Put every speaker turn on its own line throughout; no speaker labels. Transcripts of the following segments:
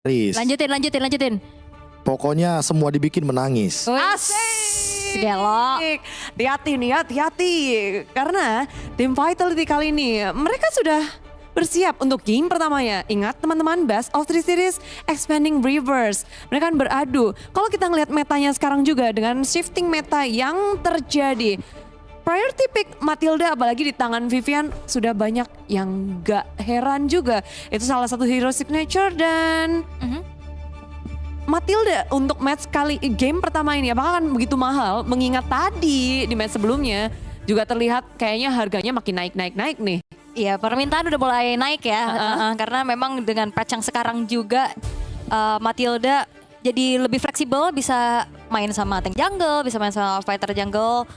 Riz.
Lanjutin.
Pokoknya semua dibikin menangis.
Asik. Gelo.
Hati-hati nih, hati-hati. Karena tim Vitality kali ini mereka sudah bersiap untuk game pertamanya. Ingat teman-teman, Best of Three Series Expanding Rivers. Mereka akan beradu. Kalau kita ngelihat metanya sekarang juga dengan shifting meta yang terjadi. Priority pick Matilda apalagi di tangan Vivian sudah banyak yang gak heran juga. Itu salah satu hero signature dan Matilda untuk match kali game pertama ini apakah akan begitu mahal? Mengingat tadi di match sebelumnya juga terlihat kayaknya harganya makin naik nih.
Iya, permintaan udah mulai naik ya. Karena memang dengan patch yang sekarang juga Matilda jadi lebih fleksibel, bisa main sama tank jungle, bisa main sama fighter jungle.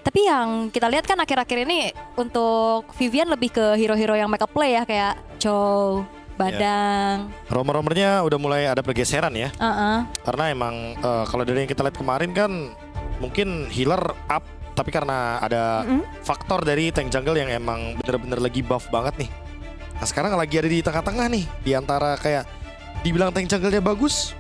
Tapi yang kita lihat kan akhir-akhir ini untuk Vivian lebih ke hero-hero yang make up play ya, kayak Chow, Badang.
Romer-romernya udah mulai ada pergeseran ya. Karena emang kalau dari yang kita lihat kemarin kan mungkin healer up, tapi karena ada faktor dari tank jungle yang emang bener-bener lagi buff banget nih. Nah sekarang lagi ada di tengah-tengah nih, di antara kayak dibilang tank jungle-nya bagus,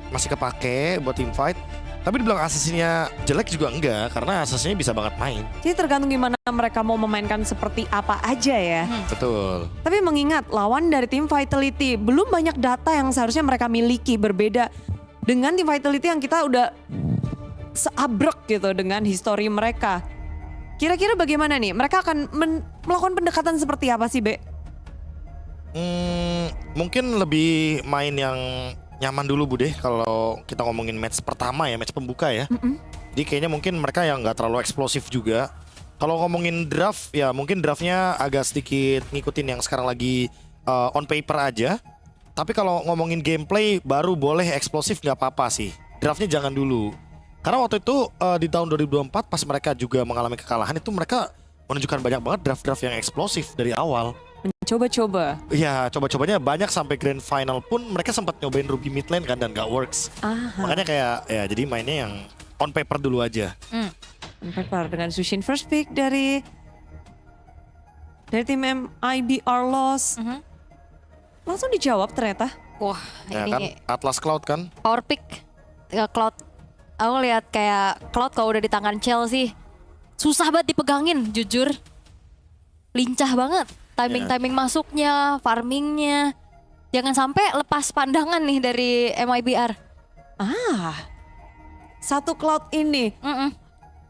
masih kepake buat team fight. Tapi dibilang asasinya jelek juga enggak, karena asasinya bisa banget main.
Jadi tergantung gimana mereka mau memainkan seperti apa aja ya.
Betul.
Tapi mengingat lawan dari tim Vitality belum banyak data yang seharusnya mereka miliki, berbeda dengan tim Vitality yang kita udah seabrek gitu dengan histori mereka. Kira-kira bagaimana nih? Mereka akan melakukan pendekatan seperti apa sih, Be?
Mungkin lebih main yang nyaman dulu Bude, kalau kita ngomongin match pertama ya, match pembuka ya. Jadi kayaknya mungkin mereka yang nggak terlalu eksplosif juga. Kalau ngomongin draft ya mungkin draftnya agak sedikit ngikutin yang sekarang lagi on paper aja. Tapi kalau ngomongin gameplay baru boleh eksplosif nggak apa-apa sih. Draftnya jangan dulu. Karena waktu itu di tahun 2024 pas mereka juga mengalami kekalahan itu mereka menunjukkan banyak banget draft-draft yang eksplosif dari awal.
Coba-coba.
Iya, coba-cobanya banyak sampai grand final pun mereka sempat nyobain Ruby mid lane kan dan gak works. Makanya kayak ya jadi mainnya yang on paper dulu aja.
On paper dengan Sushin first pick dari tim MIBR Loss. Langsung dijawab ternyata.
Wah,
Ya
ini
kan Atlas Cloud kan.
power pick Cloud. Aku lihat kayak Cloud kalau udah di tangan Chelsea susah banget dipegangin, jujur. Lincah banget. Timing masuknya, farmingnya. Jangan sampai lepas pandangan nih dari MIBR.
Satu Cloud ini.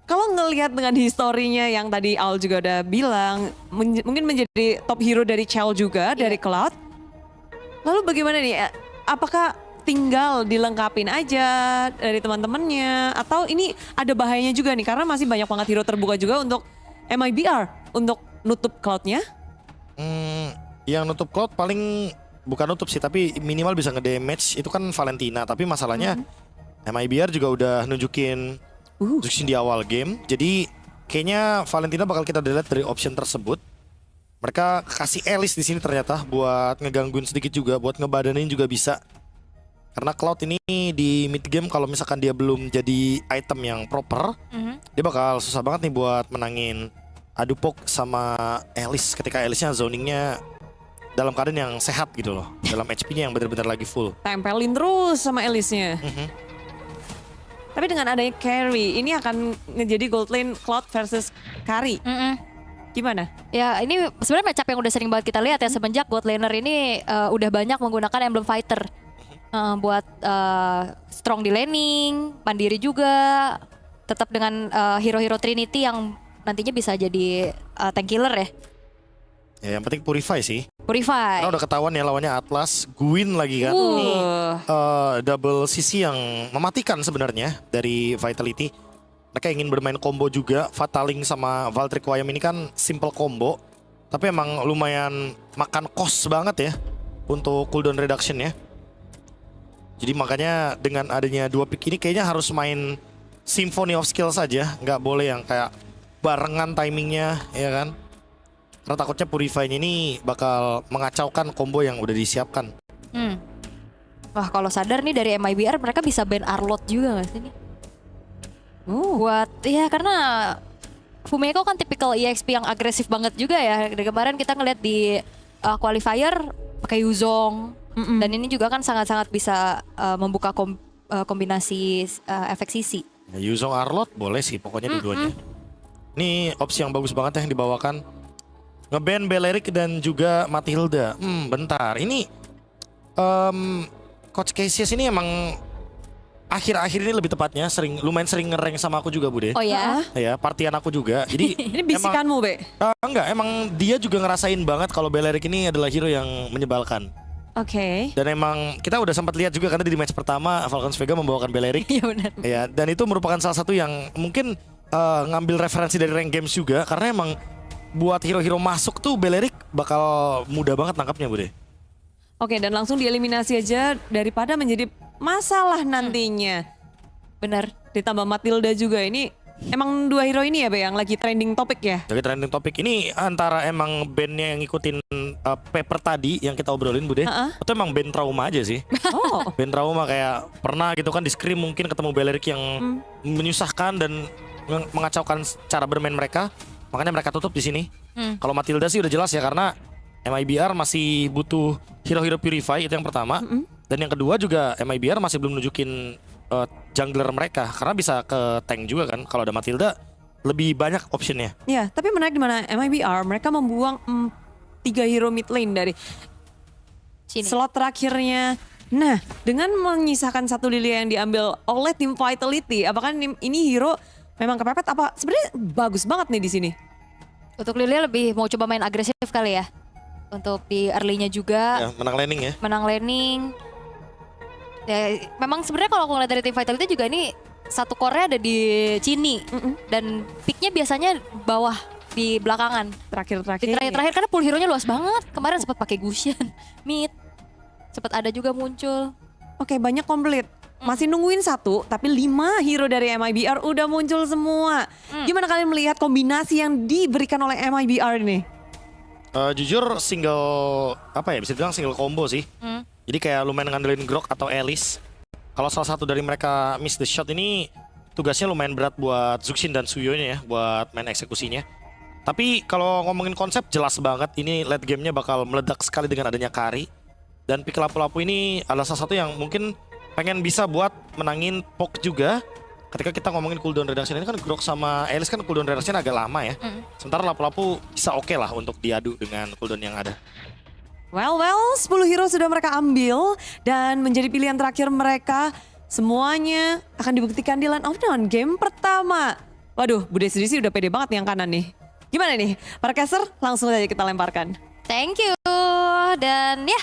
Kalau ngelihat dengan historinya yang tadi Al juga udah bilang, mungkin menjadi top hero dari Chell juga, dari Cloud. Lalu bagaimana nih? Apakah tinggal dilengkapin aja dari teman-temannya? Atau ini ada bahayanya juga nih? Karena masih banyak banget hero terbuka juga untuk MIBR. Untuk nutup Cloud-nya.
Yang nutup Cloud paling bukan nutup sih, tapi minimal bisa nge-damage itu kan Valentina. Tapi masalahnya MIBR juga udah nunjukin di awal game. Jadi kayaknya Valentina bakal kita delete dari option tersebut. Mereka kasih Alice di sini ternyata buat ngegangguin sedikit juga, buat ngebadanin juga bisa. Karena Cloud ini di mid game kalau misalkan dia belum jadi item yang proper, dia bakal susah banget nih buat menangin adu pok sama Alice ketika Alice-nya zoningnya dalam keadaan yang sehat gitu loh. Dalam HP-nya yang benar-benar lagi full.
Tempelin terus sama Alice-nya. Tapi dengan adanya carry, ini akan menjadi gold lane Cloud versus carry. Gimana?
Ya ini sebenarnya matchup yang udah sering banget kita lihat ya semenjak bot laner ini udah banyak menggunakan emblem fighter buat strong di laning, mandiri juga, tetap dengan hero-hero Trinity yang nantinya bisa jadi tank killer ya.
Ya yang penting Purify sih.
Purify.
Karena udah ketahuan ya lawannya Atlas, Gwyn lagi kan. Ini double CC yang mematikan sebenarnya dari Vitality. Mereka ingin bermain combo juga. Fataling sama Valtryek Wayam ini kan simple combo, tapi emang lumayan makan cost banget ya untuk cooldown reduction ya. Jadi makanya dengan adanya dua pick ini kayaknya harus main symphony of skill saja. Nggak boleh yang kayak barengan timingnya ya kan. Karena takutnya Purify ini bakal mengacaukan combo yang udah disiapkan.
Wah kalau sadar nih dari MIBR mereka bisa ban Arlot juga gak sih nih? Buat ya karena Fumeko kan tipikal EXP yang agresif banget juga ya. Dari kemarin kita ngeliat di qualifier pakai Yuzong, Dan ini juga kan sangat-sangat bisa membuka kombinasi efek sisi.
Yuzong Arlot boleh sih pokoknya dua-duanya. Ini opsi yang bagus banget yang dibawakan. Nge-ban Belerik dan juga Matilda. Bentar, ini Coach Cassius ini emang akhir-akhir ini lebih tepatnya lumayan sering nge-rank sama aku juga Bude.
Oh ya?
Ya, partian aku juga. Jadi
Ini bisikanmu, Be.
enggak, emang dia juga ngerasain banget kalau Belerik ini adalah hero yang menyebalkan.
Oke.
Dan emang kita udah sempat lihat juga karena di match pertama Falcons Vega membawakan Belerik.
Iya benar.
Ya, dan itu merupakan salah satu yang mungkin ngambil referensi dari rank games juga karena emang buat hero-hero masuk tuh Belerik bakal mudah banget nangkapnya Bude.
Oke, dan langsung dieliminasi aja daripada menjadi masalah nantinya.
Benar.
Ditambah Matilda juga, ini emang dua hero ini ya Be yang lagi trending topik ya?
Jadi trending topik ini antara emang bandnya yang ngikutin paper tadi yang kita obrolin Bude, atau emang band trauma aja sih.
Oh.
Band trauma kayak pernah gitu kan di Scream mungkin ketemu Belerik yang menyusahkan dan mengacaukan cara bermain mereka, makanya mereka tutup di sini. Kalau Matilda sih udah jelas ya karena MIBR masih butuh hero-hero Purify, itu yang pertama. Dan yang kedua juga MIBR masih belum nunjukin jungler mereka karena bisa ke tank juga kan. Kalau ada Matilda lebih banyak optionnya.
Ya, tapi menarik di mana MIBR mereka membuang 3 hero mid lane dari
Sini.
slot terakhirnya. Nah, dengan menyisakan satu Lilia yang diambil oleh tim Vitality, apakah ini hero memang kepepet apa sebenarnya bagus banget nih di sini?
Untuk Lilia lebih mau coba main agresif kali ya. Untuk di early-nya juga.
Ya, menang laning ya.
Menang laning. Ya, memang sebenarnya kalau aku ngeliat dari tim Vitality juga ini satu core-nya ada di Cini. Dan picknya biasanya bawah di belakangan.
Terakhir-terakhir.
Di terakhir-terakhir karena pool hero-nya luas banget. Kemarin sempat pakai Gusion, mid. Sempat ada juga muncul.
Oke, banyak komplit. Masih nungguin satu, tapi 5 hero dari MIBR udah muncul semua. Gimana kalian melihat kombinasi yang diberikan oleh MIBR ini?
Jujur single apa ya bisa dibilang single combo sih. Jadi kayak lumayan ngandelin Grok atau Alice. Kalau salah satu dari mereka miss the shot ini tugasnya lumayan berat buat Zuxin dan Suyo-nya ya buat main eksekusinya. Tapi kalau ngomongin konsep jelas banget ini late game-nya bakal meledak sekali dengan adanya Kari. Dan pick lapu-lapu ini adalah salah satu yang mungkin pengen bisa buat menangin Poke juga. Ketika kita ngomongin cooldown reduction ini kan Grok sama Alice kan cooldown reduction agak lama ya. Sementara lapu-lapu bisa oke lah untuk diadu dengan cooldown yang ada.
Well, 10 hero sudah mereka ambil dan menjadi pilihan terakhir mereka. Semuanya akan dibuktikan di line of down game pertama. Waduh, Bude sendiri sih udah pede banget nih yang kanan nih. Gimana nih? Para caster langsung aja kita lemparkan.
Thank you. Dan ya,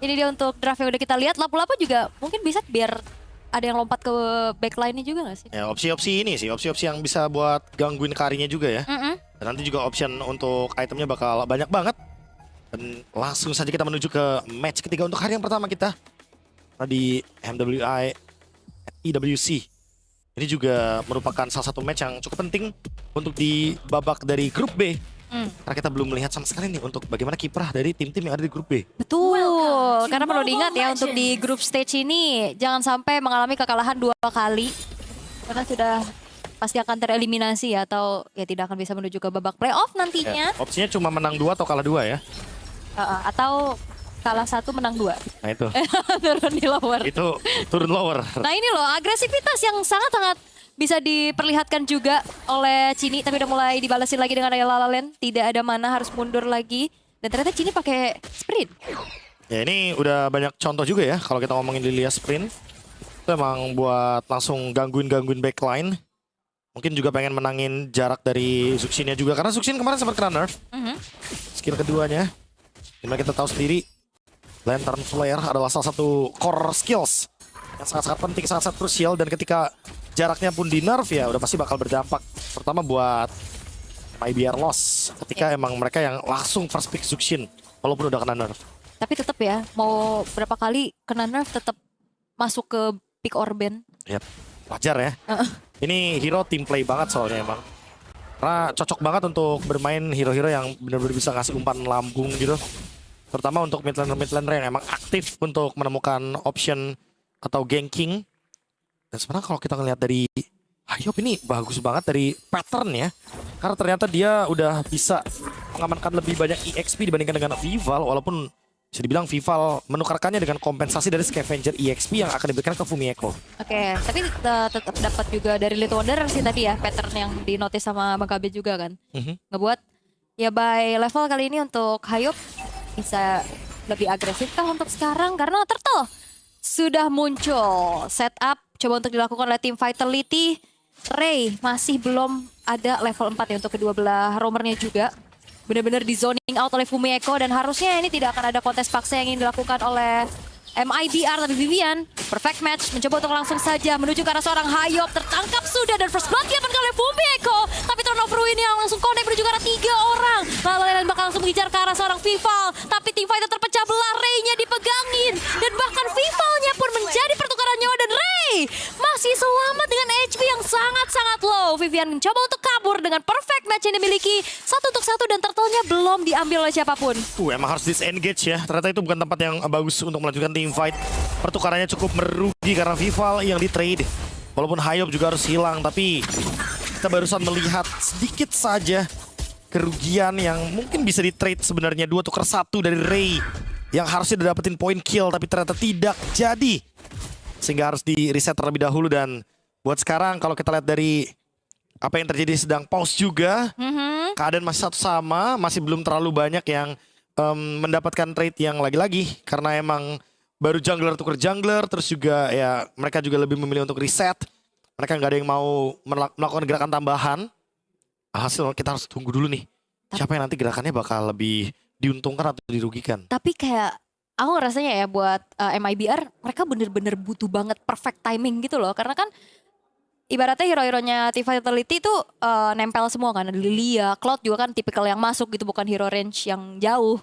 ini dia untuk draft yang udah kita lihat. Lapu-lapu juga mungkin bisa biar ada yang lompat ke backline-nya juga gak sih?
Ya opsi-opsi ini sih, opsi-opsi yang bisa buat gangguin Karinya juga ya. Dan nanti juga option untuk itemnya bakal banyak banget. Dan langsung saja kita menuju ke match ketiga untuk hari yang pertama kita. Di MWI EWC. Ini juga merupakan salah satu match yang cukup penting untuk di babak dari grup B. Karena kita belum melihat sama sekali nih untuk bagaimana kiprah dari tim-tim yang ada di grup B.
Betul, karena perlu diingat ya untuk di group stage ini jangan sampai mengalami kekalahan 2 kali. Karena sudah pasti akan tereliminasi ya atau ya tidak akan bisa menuju ke babak playoff nantinya.
Ya, opsinya cuma menang 2 atau kalah 2 ya.
Atau kalah 1 menang 2.
Nah itu.
Turun di lower.
Itu turun lower.
Nah ini loh agresivitas yang sangat-sangat bisa diperlihatkan juga oleh Cini, tapi udah mulai dibalasin lagi dengan Ayala Lalen. Tidak ada mana, harus mundur lagi. Dan ternyata Cini pakai sprint.
Ya ini udah banyak contoh juga ya kalau kita ngomongin Lilia sprint. Itu emang buat langsung gangguin backline. Mungkin juga pengen menangin jarak dari Zuxinnya juga. Karena Zuxin kemarin sempat kena nerf. Skill keduanya. Dimana kita tahu sendiri Lantern Flare adalah salah satu core skills yang sangat-sangat penting, sangat-sangat krusial. Dan ketika jaraknya pun di nerf ya udah pasti bakal berdampak. Pertama buat MIBR loss ketika emang mereka yang langsung first pick Zuxin walaupun udah kena nerf.
Tapi tetap ya, mau berapa kali kena nerf tetap masuk ke pick Orben.
Ya, wajar ya. Ini hero team play banget soalnya emang. Karena cocok banget untuk bermain hero-hero yang benar-benar bisa ngasih umpan lambung gitu. Terutama untuk mid-laner yang emang aktif untuk menemukan option atau ganking. Dan sebenarnya kalau kita ngelihat dari Hayop ini bagus banget dari pattern ya. Karena ternyata dia udah bisa mengamankan lebih banyak EXP dibandingkan dengan Vival. Walaupun bisa dibilang Vival menukarkannya dengan kompensasi dari Scavenger EXP yang akan diberikan ke Fumieko.
Oke, tapi tetap dapat juga dari Little Wonder sih tadi ya, pattern yang dinotis sama Bang Kabe juga kan. Ngebuat ya by level kali ini untuk Hayop bisa lebih agresif kah untuk sekarang karena Turtle sudah muncul. Setup coba untuk dilakukan oleh tim Vitality. Ray masih belum ada level 4 ya untuk kedua belah roamernya juga. Benar-benar di zoning out oleh Fumieko dan harusnya ini tidak akan ada kontes paksa yang ingin dilakukan oleh MIBR, tapi Vivian perfect match mencoba untuk langsung saja menuju ke arah seorang Hayop, tertangkap sudah dan first blood diamankan oleh Fumieko, tapi turnover ruin yang langsung connect menuju ke arah 3 orang. Lalu Lelen bakal langsung mengejar ke arah seorang Vival, tapi tim fighter terpecah belah, Ray-nya dipegangin dan bahkan Vivalnya pun menjadi pertukaran nyawa dan Ray masih selamat dengan HP yang sangat-sangat low. Vivian mencoba untuk kabur dengan perfect match yang dimiliki 1-1 dan turtle-nya belum diambil oleh siapapun.
Emang harus disengage ya. Ternyata itu bukan tempat yang bagus untuk melanjutkan team fight. Pertukarannya cukup merugi karena Vival yang di trade. Walaupun Hayop juga harus hilang, tapi kita barusan melihat sedikit saja kerugian yang mungkin bisa di trade sebenarnya. 2-1 dari Ray yang harusnya udah dapetin point kill, tapi ternyata tidak jadi. Sehingga harus di reset terlebih dahulu dan buat sekarang kalau kita lihat dari apa yang terjadi sedang pause juga. Keadaan masih satu sama, masih belum terlalu banyak yang mendapatkan trade yang lagi-lagi. Karena emang baru jungler tuker jungler, terus juga ya mereka juga lebih memilih untuk reset. Mereka nggak ada yang mau melakukan gerakan tambahan. Hasil kita harus tunggu dulu nih. Siapa yang nanti gerakannya bakal lebih diuntungkan atau dirugikan.
Tapi kayak aku rasanya ya buat MIBR mereka bener-bener butuh banget perfect timing gitu loh. Karena kan ibaratnya hero-heronya Team Vitality itu nempel semua kan. Ada Lilia, Cloud juga kan tipikal yang masuk gitu, bukan hero range yang jauh.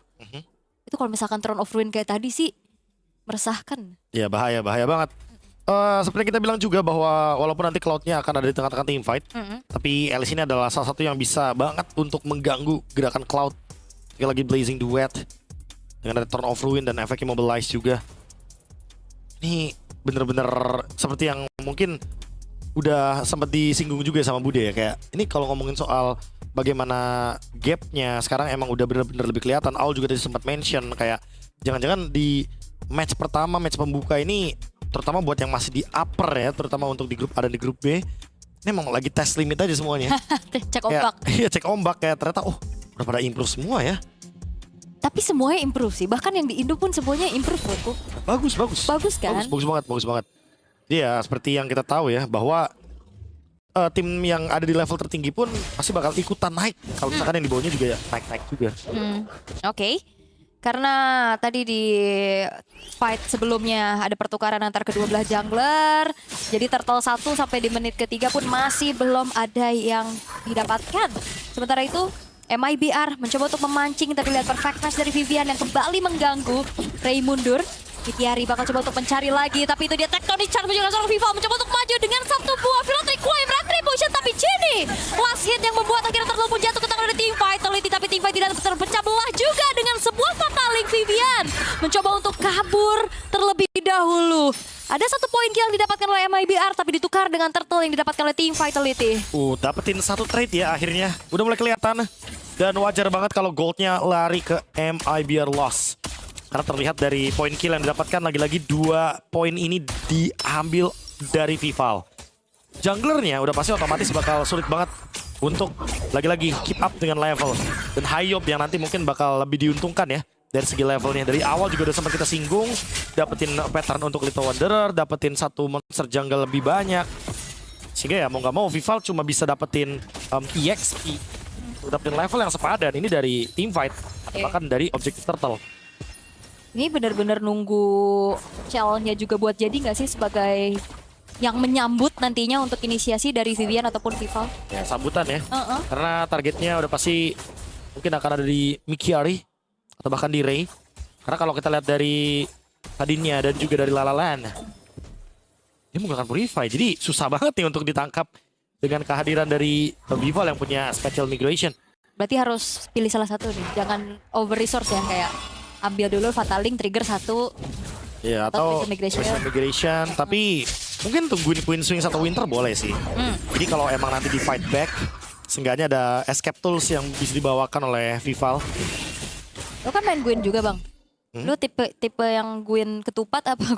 Itu kalau misalkan Throne of Ruin kayak tadi sih meresahkan.
Ya bahaya banget. Seperti yang kita bilang juga bahwa walaupun nanti Cloud-nya akan ada di tengah-tengah team fight, tapi Alice ini adalah salah satu yang bisa banget untuk mengganggu gerakan Cloud. Ketika lagi Blazing Duet dengan ada Throne of Ruin dan efek Immobilize juga. Ini bener-bener seperti yang mungkin udah sempat disinggung juga sama Bude ya, kayak ini kalau ngomongin soal bagaimana gapnya sekarang emang udah bener-bener lebih kelihatan. Aul juga tadi sempat mention kayak jangan-jangan di match pertama, match pembuka ini terutama buat yang masih di upper ya, terutama untuk di grup A dan di grup B, ini emang lagi tes limit aja semuanya.
Cek ombak.
Iya, cek ombak kayak ternyata udah pada improve semua ya.
Tapi semuanya improve sih, bahkan yang di Indo pun semuanya improve menurutku.
Bagus
Kan?
Bagus banget. Iya, seperti yang kita tahu ya bahwa tim yang ada di level tertinggi pun pasti bakal ikutan naik. Kalau misalkan yang di bawahnya juga ya naik-naik juga.
Oke. Karena tadi di fight sebelumnya ada pertukaran antar kedua belah jungler. Jadi turtle 1 sampai di menit ketiga pun masih belum ada yang didapatkan. Sementara itu MIBR mencoba untuk memancing, tapi lihat perfect match dari Vivian yang kembali mengganggu. Ray mundur. Kitiari bakal coba untuk mencari lagi, tapi itu dia tectonic charge juga seorang Vival mencoba untuk maju dengan satu buah Philanthropic Wave Retribution, tapi Jenny last hit yang membuat akhirnya Turtle pun jatuh ke tangan dari Team Vitality, tapi Team Fight tidak terpecah belah juga dengan sebuah Fataling. Vivian mencoba untuk kabur terlebih dahulu. Ada satu poin kill yang didapatkan oleh MIBR, tapi ditukar dengan Turtle yang didapatkan oleh Team Vitality.
Dapetin satu trade ya akhirnya, udah mulai kelihatan. Dan wajar banget kalau goldnya lari ke MIBR loss. Karena terlihat dari poin kill yang didapatkan, lagi-lagi 2 poin ini diambil dari Vival. Junglernya udah pasti otomatis bakal sulit banget untuk lagi-lagi keep up dengan level. Dan Hayop yang nanti mungkin bakal lebih diuntungkan ya dari segi levelnya. Dari awal juga udah sempat kita singgung, dapetin pattern untuk Little Wanderer, dapetin satu monster jungle lebih banyak. Sehingga ya mau gak mau Vival cuma bisa dapetin EXP, dapetin level yang sepadan. Ini dari team fight, atau bahkan dari Objective Turtle.
Ini benar-benar nunggu Shell-nya juga buat jadi nggak sih sebagai yang menyambut nantinya untuk inisiasi dari Vivian ataupun Vival?
Ya sambutan ya, karena targetnya udah pasti mungkin akan ada di Mikiari atau bahkan di Ray. Karena kalau kita lihat dari Tadinya dan juga dari Lalalan, dia menggunakan Purify, jadi susah banget nih untuk ditangkap dengan kehadiran dari Vival yang punya Special Migration.
Berarti harus pilih salah satu nih, jangan over resource ya, kayak ambil dulu Fataling, trigger satu.
Ya, atau Special Migration. Tapi mungkin tungguin Queen Swing atau Winter boleh sih. Jadi kalau emang nanti di fight back, seenggaknya ada escape tools yang bisa dibawakan oleh Vival.
Lo kan main Gwen juga bang? Lu tipe yang Gwyn ketupat apa